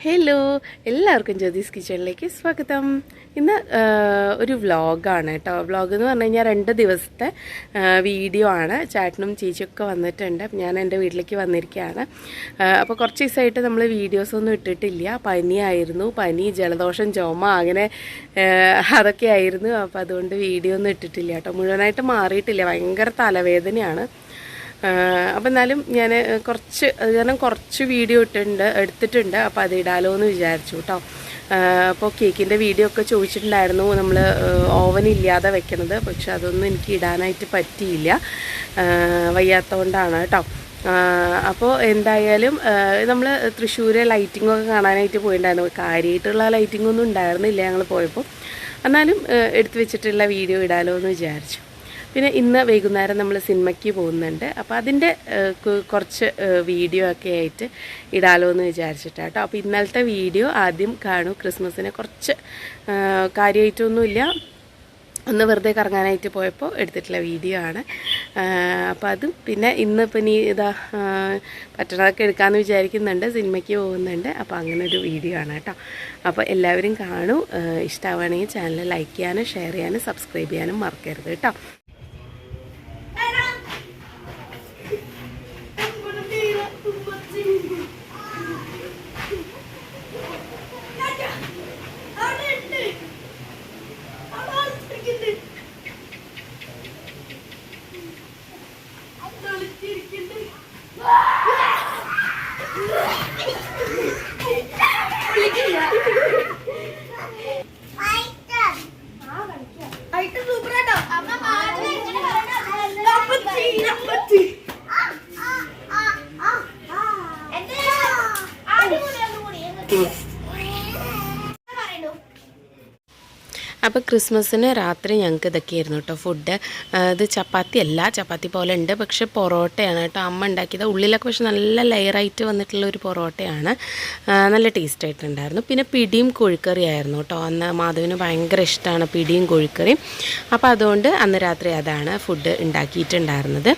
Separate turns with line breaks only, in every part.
Hello, എല്ലാവർക്കും ജ്യോതിസ് കിച്ചണിലേക്ക് സ്വാഗതം. ഇന്ന് ഒരു വ്ളോഗാണ് കേട്ടോ. വ്ളോഗ് എന്ന് പറഞ്ഞു കഴിഞ്ഞാൽ 2 ദിവസത്തെ വീഡിയോ ആണ്. ചേട്ടനും ചേച്ചിയൊക്കെ വന്നിട്ടുണ്ട്. ഞാൻ എൻ്റെ വീട്ടിലേക്ക് വന്നിരിക്കുകയാണ്. അപ്പോൾ കുറച്ച് ദിവസമായിട്ട് നമ്മൾ വീഡിയോസൊന്നും ഇട്ടിട്ടില്ല. പനിയായിരുന്നു, പനി, ജലദോഷം, ചുമ, അങ്ങനെ അതൊക്കെ ആയിരുന്നു. അപ്പോൾ അതുകൊണ്ട് വീഡിയോ ഒന്നും ഇട്ടിട്ടില്ല കേട്ടോ. മുഴുവനായിട്ട് മാറിയിട്ടില്ല, ഭയങ്കര തലവേദനയാണ്. അപ്പം എന്നാലും ഞാൻ കുറച്ച് വീഡിയോ എടുത്തിട്ടുണ്ട്. അപ്പോൾ അത് ഇടാലോ എന്ന് വിചാരിച്ചു കേട്ടോ. അപ്പോൾ കേക്കിൻ്റെ വീഡിയോ ഒക്കെ ചോദിച്ചിട്ടുണ്ടായിരുന്നു, നമ്മൾ ഓവനില്ലാതെ വെക്കണത്. പക്ഷെ അതൊന്നും എനിക്ക് ഇടാനായിട്ട് പറ്റിയില്ല, വയ്യാത്തതുകൊണ്ടാണ് കേട്ടോ. അപ്പോൾ എന്തായാലും നമ്മൾ തൃശ്ശൂർ ലൈറ്റിങ്ങൊക്കെ കാണാനായിട്ട് പോയിട്ടുണ്ടായിരുന്നു. കാര്യമായിട്ടുള്ള ലൈറ്റിങ്ങൊന്നും ഉണ്ടായിരുന്നില്ല ഞങ്ങൾ പോയപ്പോൾ. എന്നാലും എടുത്തു വെച്ചിട്ടുള്ള വീഡിയോ ഇടാലോ എന്ന് വിചാരിച്ചു. പിന്നെ ഇന്ന് വൈകുന്നേരം നമ്മൾ സിനിമയ്ക്ക് പോകുന്നുണ്ട്. അപ്പോൾ അതിൻ്റെ കുറച്ച് വീഡിയോ ഒക്കെ ആയിട്ട് ഇടാലോ എന്ന് വിചാരിച്ചിട്ടാട്ടോ. അപ്പോൾ ഇന്നലത്തെ വീഡിയോ ആദ്യം കാണൂ. ക്രിസ്മസിന് കുറച്ച് കാര്യമായിട്ടൊന്നുമില്ല, ഒന്ന് വെറുതെ കറങ്ങാനായിട്ട് പോയപ്പോൾ എടുത്തിട്ടുള്ള വീഡിയോ ആണ്. അപ്പോൾ അതും പിന്നെ ഇന്നിപ്പോൾ ഇനി പറ്റണതൊക്കെ എടുക്കാമെന്ന് വിചാരിക്കുന്നുണ്ട്. സിനിമയ്ക്ക് പോകുന്നുണ്ട്. അപ്പോൾ അങ്ങനെ ഒരു വീഡിയോ ആണ് കേട്ടോ. അപ്പോൾ എല്ലാവരും കാണൂ. ഇഷ്ടമാവുകയാണെങ്കിൽ ചാനൽ ലൈക്ക് ചെയ്യാനും ഷെയർ ചെയ്യാനും സബ്സ്ക്രൈബ് ചെയ്യാനും മറക്കരുത് കേട്ടോ. അപ്പോൾ ക്രിസ്മസിന് രാത്രി ഞങ്ങൾക്ക് ഇതൊക്കെയായിരുന്നു കേട്ടോ ഫുഡ്. ഇത് ചപ്പാത്തി അല്ല, ചപ്പാത്തി പോലെ ഉണ്ട്, പക്ഷെ പൊറോട്ടയാണ് കേട്ടോ അമ്മ ഉണ്ടാക്കിയത്. ഉള്ളിലൊക്കെ പക്ഷെ നല്ല ലെയറായിട്ട് വന്നിട്ടുള്ള ഒരു പൊറോട്ടയാണ്, നല്ല ടേസ്റ്റ് ആയിട്ടുണ്ടായിരുന്നു. പിന്നെ പിടിയും കോഴിക്കറി ആയിരുന്നു കേട്ടോ. അന്ന് മാധവിന് ഭയങ്കര ഇഷ്ടമാണ് പിടിയും കോഴിക്കറിയും. അപ്പോൾ അതുകൊണ്ട് അന്ന് രാത്രി അതാണ് ഫുഡ് ഉണ്ടാക്കിയിട്ടുണ്ടായിരുന്നത്.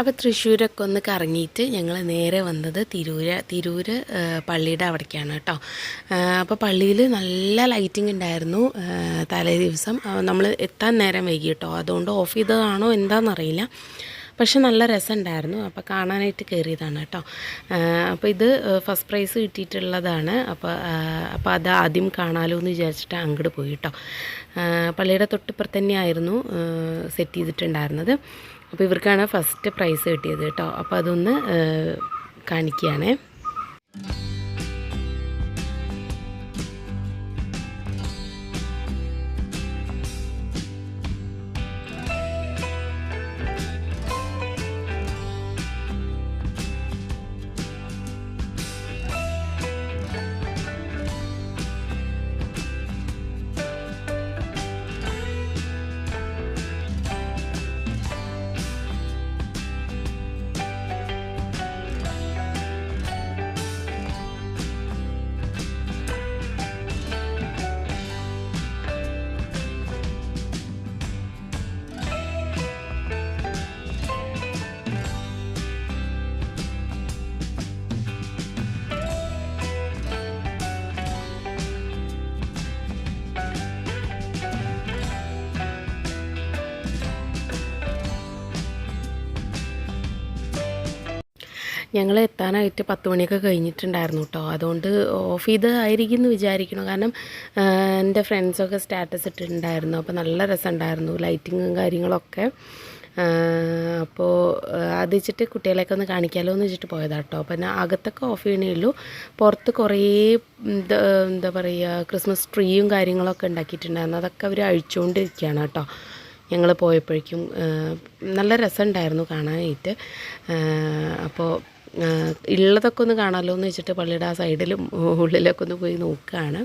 അപ്പോൾ തൃശ്ശൂരൊക്കെ ഒന്ന് കറങ്ങിയിട്ട് ഞങ്ങൾ നേരെ വന്നത് തിരൂര് പള്ളിയുടെ അവിടേക്കാണ് കേട്ടോ. അപ്പോൾ പള്ളിയിൽ നല്ല ലൈറ്റിംഗ് ഉണ്ടായിരുന്നു തലേ ദിവസം. നമ്മൾ എത്താൻ നേരം വൈകി കേട്ടോ, അതുകൊണ്ട് ഓഫ് ചെയ്തതാണോ എന്താണെന്നറിയില്ല, പക്ഷെ നല്ല രസമുണ്ടായിരുന്നു. അപ്പോൾ കാണാനായിട്ട് കയറിയതാണ് കേട്ടോ. അപ്പോൾ ഇത് ഫസ്റ്റ് പ്രൈസ് കിട്ടിയിട്ടുള്ളതാണ്. അപ്പോൾ അത് ആദ്യം കാണാമല്ലോ എന്ന് വിചാരിച്ചിട്ട് അങ്ങോട്ട് പോയി കേട്ടോ. പള്ളിയുടെ തൊട്ടിപ്പുറത്ത് തന്നെയായിരുന്നു സെറ്റ് ചെയ്തിട്ടുണ്ടായിരുന്നത്. അപ്പോൾ ഇവർക്കാണ് ഫസ്റ്റ് പ്രൈസ് കിട്ടിയത് കേട്ടോ. അപ്പോൾ അതൊന്ന് കാണിക്കുകയാണേ. ഞങ്ങൾ എത്താനായിട്ട് 10 മണിയൊക്കെ കഴിഞ്ഞിട്ടുണ്ടായിരുന്നു കേട്ടോ. അതുകൊണ്ട് ഓഫ് ചെയ്തായിരിക്കും എന്ന് വിചാരിക്കണം. കാരണം എൻ്റെ ഫ്രണ്ട്സൊക്കെ സ്റ്റാറ്റസ് ഇട്ടിട്ടുണ്ടായിരുന്നു. അപ്പോൾ നല്ല രസമുണ്ടായിരുന്നു ലൈറ്റിങ്ങും കാര്യങ്ങളൊക്കെ. അപ്പോൾ അത് വെച്ചിട്ട് കുട്ടികളെയൊക്കെ ഒന്ന് കാണിക്കാമല്ലോ എന്ന് വെച്ചിട്ട് പോയതാണ് കേട്ടോ. പിന്നെ അകത്തൊക്കെ ഓഫ് ചെയ്യണേ ഉള്ളൂ. പുറത്ത് കുറേ എന്താ പറയുക ക്രിസ്മസ് ട്രീയും കാര്യങ്ങളൊക്കെ ഉണ്ടാക്കിയിട്ടുണ്ടായിരുന്നു. അതൊക്കെ അവർ അഴിച്ചുകൊണ്ടിരിക്കുകയാണ് കേട്ടോ. ഞങ്ങൾ പോയപ്പോഴേക്കും നല്ല രസമുണ്ടായിരുന്നു കാണാനായിട്ട്. അപ്പോൾ ഉള്ളതൊക്കെ ഒന്ന് കാണാമല്ലോ എന്ന് വെച്ചിട്ട് പള്ളിയുടെ ആ സൈഡിലും ഉള്ളിലൊക്കെ ഒന്ന് പോയി നോക്കുകയാണ്.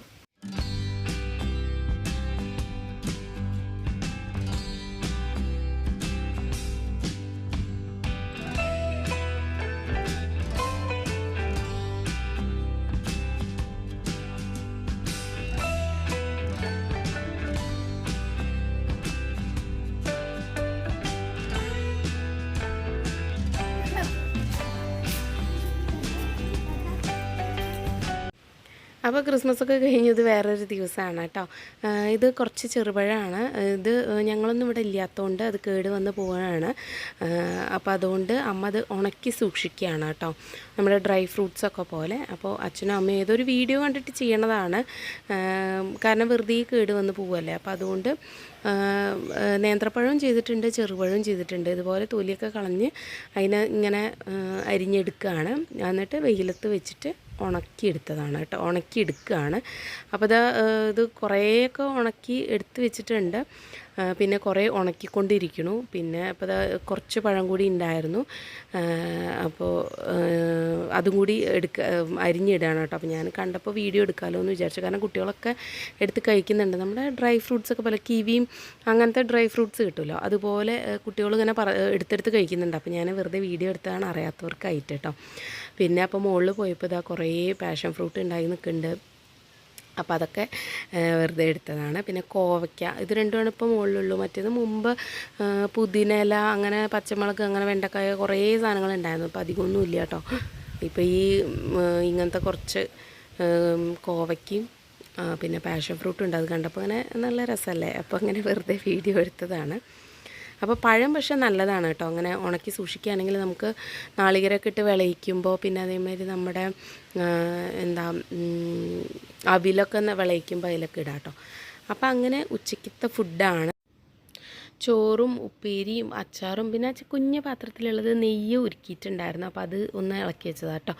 അപ്പോൾ ക്രിസ്മസൊക്കെ കഴിഞ്ഞത് വേറൊരു ദിവസമാണ് കേട്ടോ. ഇത് കുറച്ച് ചെറുപഴമാണ്. ഇത് ഞങ്ങളൊന്നും ഇവിടെ ഇല്ലാത്തതുകൊണ്ട് അത് കേട് വന്ന് പോവുകയാണ്. അപ്പോൾ അതുകൊണ്ട് അമ്മ അത് ഉണക്കി സൂക്ഷിക്കുകയാണ് കേട്ടോ, നമ്മുടെ ഡ്രൈ ഫ്രൂട്ട്സൊക്കെ പോലെ. അപ്പോൾ അച്ഛനും അമ്മയും ഏതൊരു വീഡിയോ കണ്ടിട്ട് ചെയ്യണതാണ്. കാരണം വെറുതെ കേട് വന്ന് പോവുമല്ലേ. അപ്പോൾ അതുകൊണ്ട് നേന്ത്രപ്പഴവും ചെയ്തിട്ടുണ്ട്, ചെറുപഴവും ചെയ്തിട്ടുണ്ട്. ഇതുപോലെ തൊലിയൊക്കെ കളഞ്ഞ് അതിനെ ഇങ്ങനെ അരിഞ്ഞെടുക്കുകയാണ്. എന്നിട്ട് വെയിലത്ത് വെച്ചിട്ട് ഉണക്കിയെടുത്തതാണ് കേട്ടോ, ഉണക്കിയെടുക്കുകയാണ്. അപ്പോൾ ഇത് കുറേയൊക്കെ ഉണക്കി എടുത്ത് വെച്ചിട്ടുണ്ട്. പിന്നെ കുറേ ഉണക്കിക്കൊണ്ടിരിക്കണു. പിന്നെ അപ്പോൾ കുറച്ച് പഴം കൂടി ഉണ്ടായിരുന്നു. അപ്പോൾ അതും കൂടി അരിഞ്ഞിടുകയാണ് കേട്ടോ. അപ്പോൾ ഞാൻ കണ്ടപ്പോൾ വീഡിയോ എടുക്കാമല്ലോ എന്ന് വിചാരിച്ചു. കാരണം കുട്ടികളൊക്കെ എടുത്ത് കഴിക്കുന്നുണ്ട്. നമ്മുടെ ഡ്രൈ ഫ്രൂട്ട്സൊക്കെ പോലെ കിവിയും അങ്ങനത്തെ ഡ്രൈ ഫ്രൂട്ട്സ് കിട്ടുമല്ലോ, അതുപോലെ കുട്ടികളിങ്ങനെ എടുത്തെടുത്ത് കഴിക്കുന്നുണ്ട്. അപ്പോൾ ഞാൻ വെറുതെ വീഡിയോ എടുത്തതാണ് അറിയാത്തവർക്കായിട്ട് കേട്ടോ. പിന്നെ അപ്പോൾ മുകളിൽ പോയപ്പോൾ ഇതാ കുറേ പാഷൻ ഫ്രൂട്ട് ഉണ്ടായി നിൽക്കുന്നുണ്ട്. അപ്പോൾ അതൊക്കെ വെറുതെ എടുത്തതാണ്. പിന്നെ കോവയ്ക്ക, ഇത് രണ്ടുമാണ് ഇപ്പോൾ മുകളിലുള്ളൂ. മറ്റേത് മുമ്പ് പുതിനയില, അങ്ങനെ പച്ചമുളക്, അങ്ങനെ വെണ്ടക്കായ കുറേ സാധനങ്ങളുണ്ടായിരുന്നു. അപ്പോൾ അധികമൊന്നും ഇല്ല കേട്ടോ. ഇപ്പോൾ ഈ ഇങ്ങനത്തെ കുറച്ച് കോവയ്ക്കും പിന്നെ പാഷൻ ഫ്രൂട്ടും ഉണ്ട്. അത് കണ്ടപ്പോൾ അങ്ങനെ നല്ല രസമല്ലേ. അപ്പോൾ അങ്ങനെ വെറുതെ വീഡിയോ എടുത്തതാണ്. അപ്പോൾ പഴം പക്ഷേ നല്ലതാണ് കേട്ടോ. അങ്ങനെ ഉണക്കി സൂക്ഷിക്കുകയാണെങ്കിൽ നമുക്ക് നാളികേരമൊക്കെ ഇട്ട് വിളയിക്കുമ്പോൾ, പിന്നെ അതേമാതിരി നമ്മുടെ അവിലൊക്കെ വിളയിക്കുമ്പോൾ അതിലൊക്കെ ഇടാം കേട്ടോ. അപ്പോൾ അങ്ങനെ ഉച്ചയ്ക്കത്തെ ഫുഡാണ്. ചോറും ഉപ്പേരിയും അച്ചാറും പിന്നെ കുഞ്ഞു പാത്രത്തിലുള്ളത് നെയ്യ് ഉരുക്കിയിട്ടുണ്ടായിരുന്നു. അപ്പോൾ അത് ഒന്ന് ഇളക്കി വെച്ചതാണ് കേട്ടോ.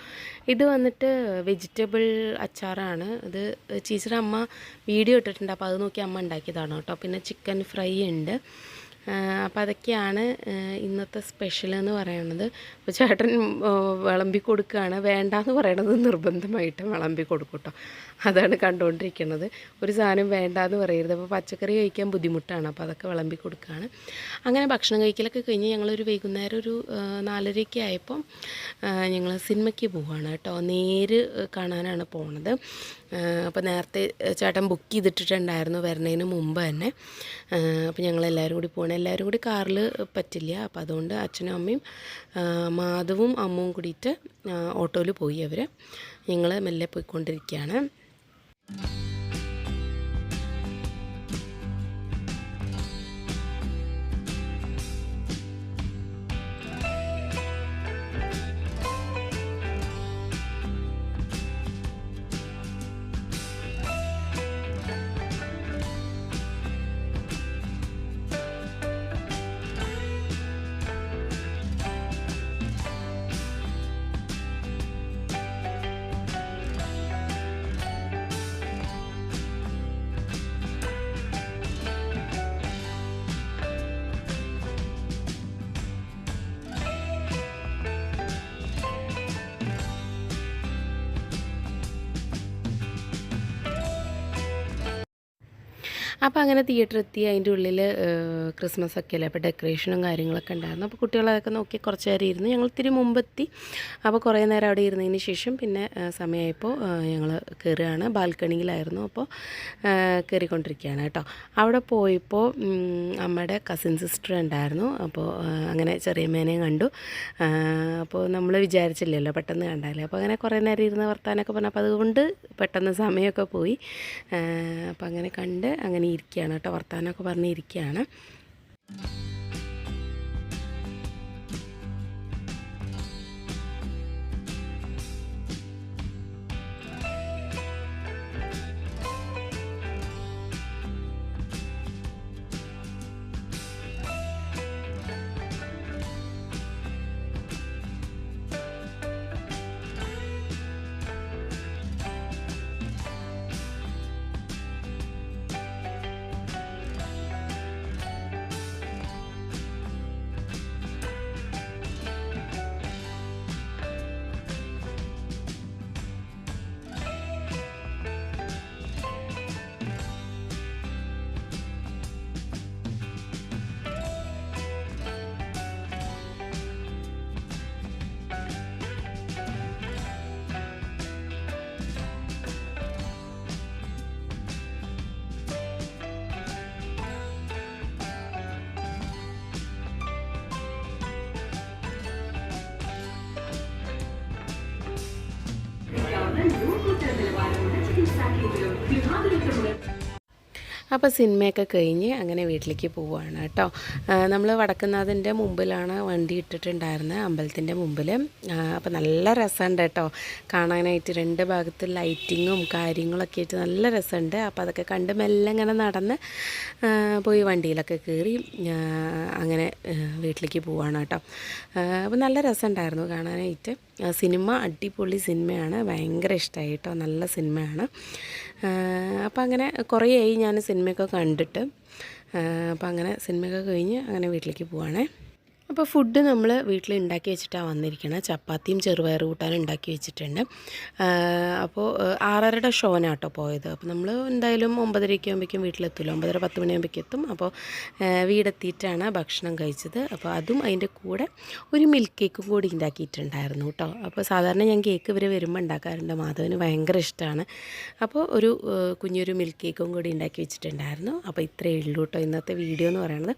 ഇത് വന്നിട്ട് വെജിറ്റബിൾ അച്ചാറാണ്. ഇത് ടീച്ചറെ അമ്മ വീഡിയോ ഇട്ടിട്ടുണ്ട്. അപ്പോൾ അത് നോക്കി അമ്മ ഉണ്ടാക്കിയതാണ് കേട്ടോ. പിന്നെ ചിക്കൻ ഫ്രൈ ഉണ്ട്. അപ്പോൾ അതൊക്കെയാണ് ഇന്നത്തെ സ്പെഷ്യൽ എന്ന് പറയുന്നത്. അപ്പോൾ ചേട്ടൻ വിളമ്പി കൊടുക്കുകയാണ്. വേണ്ടാന്ന് പറയണത് നിർബന്ധമായിട്ട് വിളമ്പി കൊടുക്കും കേട്ടോ. അതാണ് കണ്ടുകൊണ്ടിരിക്കുന്നത്. ഒരു സാധനം വേണ്ടാന്ന് പറയരുത്. അപ്പോൾ പച്ചക്കറി കഴിക്കാൻ ബുദ്ധിമുട്ടാണ്. അപ്പോൾ അതൊക്കെ വിളമ്പി കൊടുക്കുകയാണ്. അങ്ങനെ ഭക്ഷണം കഴിക്കലൊക്കെ കഴിഞ്ഞ് ഞങ്ങളൊരു വൈകുന്നേരം ഒരു 4:30 ആയപ്പം ഞങ്ങൾ സിനിമയ്ക്ക് പോവുകയാണ് കേട്ടോ. നേര് കാണാനാണ് പോണത്. അപ്പോൾ നേരത്തെ ചേട്ടൻ ബുക്ക് ചെയ്തിട്ടുണ്ടായിരുന്നു വരുന്നതിന് മുമ്പ് തന്നെ. അപ്പോൾ ഞങ്ങളെല്ലാവരും കൂടി പോകണം. എല്ലാവരും കൂടി കാറിൽ പറ്റില്ല. അപ്പോൾ അതുകൊണ്ട് അച്ഛനും അമ്മയും മാധവും അമ്മവും കൂടിയിട്ട് ഓട്ടോയിൽ പോയി. ഞങ്ങൾ മെല്ലെ പോയിക്കൊണ്ടിരിക്കുകയാണ്. അപ്പോൾ അങ്ങനെ തിയേറ്റർ എത്തി. അതിൻ്റെ ഉള്ളിൽ ക്രിസ്മസ് ഒക്കെ അല്ലേ, അപ്പോൾ ഡെക്കറേഷനും കാര്യങ്ങളൊക്കെ ഉണ്ടായിരുന്നു. അപ്പോൾ കുട്ടികളൊക്കെ നോക്കി കുറച്ച് നേരം ഇരുന്ന്. ഞങ്ങൾ ഇത്തിരി മുമ്പെത്തി. അപ്പോൾ കുറേ നേരം അവിടെ ഇരുന്നതിന് ശേഷം പിന്നെ സമയമായപ്പോൾ ഞങ്ങൾ കയറുകയാണ്. ബാൽക്കണിയിലായിരുന്നു. അപ്പോൾ കയറിക്കൊണ്ടിരിക്കുകയാണ് കേട്ടോ. അവിടെ പോയപ്പോൾ അമ്മയുടെ കസിൻ സിസ്റ്റർ ഉണ്ടായിരുന്നു. അപ്പോൾ അങ്ങനെ ചെറിയമ്മേനെയും കണ്ടു. അപ്പോൾ നമ്മൾ വിചാരിച്ചില്ലല്ലോ, പെട്ടെന്ന് കണ്ടാലേ. അപ്പോൾ അങ്ങനെ കുറേ നേരം ഇരുന്ന് വർത്താനൊക്കെ പറഞ്ഞു. അപ്പോൾ അതുകൊണ്ട് പെട്ടെന്ന് സമയമൊക്കെ പോയി. അപ്പോൾ അങ്ങനെ കണ്ട് അങ്ങനെ ഇരിക്കുകയാണ് കേട്ടോ. വർത്താനമൊക്കെ പറഞ്ഞിരിക്കുകയാണ്. അപ്പോൾ സിനിമയൊക്കെ കഴിഞ്ഞ് അങ്ങനെ വീട്ടിലേക്ക് പോവുകയാണ് കേട്ടോ. നമ്മൾ വടക്കുന്നാഥൻ്റെ മുമ്പിലാണ് വണ്ടി ഇട്ടിട്ടുണ്ടായിരുന്നത്, അമ്പലത്തിൻ്റെ മുമ്പിൽ. അപ്പോൾ നല്ല രസമുണ്ട് കേട്ടോ കാണാനായിട്ട്. രണ്ട് ഭാഗത്ത് ലൈറ്റിങ്ങും കാര്യങ്ങളൊക്കെ ആയിട്ട് നല്ല രസമുണ്ട്. അപ്പോൾ അതൊക്കെ കണ്ട് മെല്ലെ ഇങ്ങനെ നടന്ന് പോയി വണ്ടിയിലൊക്കെ കയറി അങ്ങനെ വീട്ടിലേക്ക് പോവുകയാണ് കേട്ടോ. അപ്പോൾ നല്ല രസമുണ്ടായിരുന്നു കാണാനായിട്ട്. സിനിമ അടിപൊളി സിനിമയാണ്, ഭയങ്കര ഇഷ്ടമായി കേട്ടോ, നല്ല സിനിമയാണ്. അപ്പോൾ അങ്ങനെ കുറേയായി ഞാൻ സിനിമയൊക്കെ കണ്ടിട്ട്. അപ്പോൾ അങ്ങനെ സിനിമയൊക്കെ കഴിഞ്ഞ് അങ്ങനെ വീട്ടിലേക്ക് പോവുകയാണേ. അപ്പോൾ ഫുഡ് നമ്മൾ വീട്ടിൽ ഉണ്ടാക്കി വെച്ചിട്ടാണ് വന്നിരിക്കുന്നത്. ചപ്പാത്തിയും ചെറുപയർ കൂട്ടാനും ഉണ്ടാക്കി വെച്ചിട്ടുണ്ട്. അപ്പോൾ 6:30 ഷോനാട്ടോ പോയത്. അപ്പോൾ നമ്മൾ എന്തായാലും 9:30 ആകുമ്പോഴേക്കും വീട്ടിലെത്തുമല്ലോ, 9:30-10 മണിയാകുമ്പോഴേക്കും എത്തും. അപ്പോൾ വീടെത്തിയിട്ടാണ് ഭക്ഷണം കഴിച്ചത്. അപ്പോൾ അതും അതിൻ്റെ കൂടെ ഒരു മിൽക്ക് കേക്കും കൂടി ഉണ്ടാക്കിയിട്ടുണ്ടായിരുന്നു കേട്ടോ. അപ്പോൾ സാധാരണ ഞാൻ കേക്ക് ഇവർ വരുമ്പോൾ ഉണ്ടാക്കാറുണ്ട്, മാധവന് ഭയങ്കര ഇഷ്ടമാണ്. അപ്പോൾ ഒരു കുഞ്ഞൊരു മിൽക്ക് കേക്കും കൂടി ഉണ്ടാക്കി വെച്ചിട്ടുണ്ടായിരുന്നു. അപ്പോൾ ഇത്രയേ ഉള്ളൂ കേട്ടോ ഇന്നത്തെ വീഡിയോ എന്ന് പറയുന്നത്.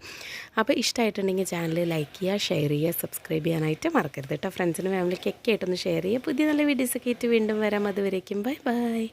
അപ്പോൾ ഇഷ്ടമായിട്ടുണ്ടെങ്കിൽ ചാനൽ ലൈക്ക് ചെയ്യുക, ഷെയർ ചെയ്യുക, സബ്സ്ക്രൈബ് ചെയ്യാനായിട്ട് മറക്കരുത് കേട്ടോ. ഫ്രണ്ട്സിനും ഫാമിലിക്കൊക്കെ ആയിട്ടൊന്ന് ഷെയർ ചെയ്യുക. പുതിയ നല്ല വീഡിയോസൊക്കെ ആയിട്ട് വീണ്ടും വരാം. അതുവരേക്കും ബൈ ബൈ.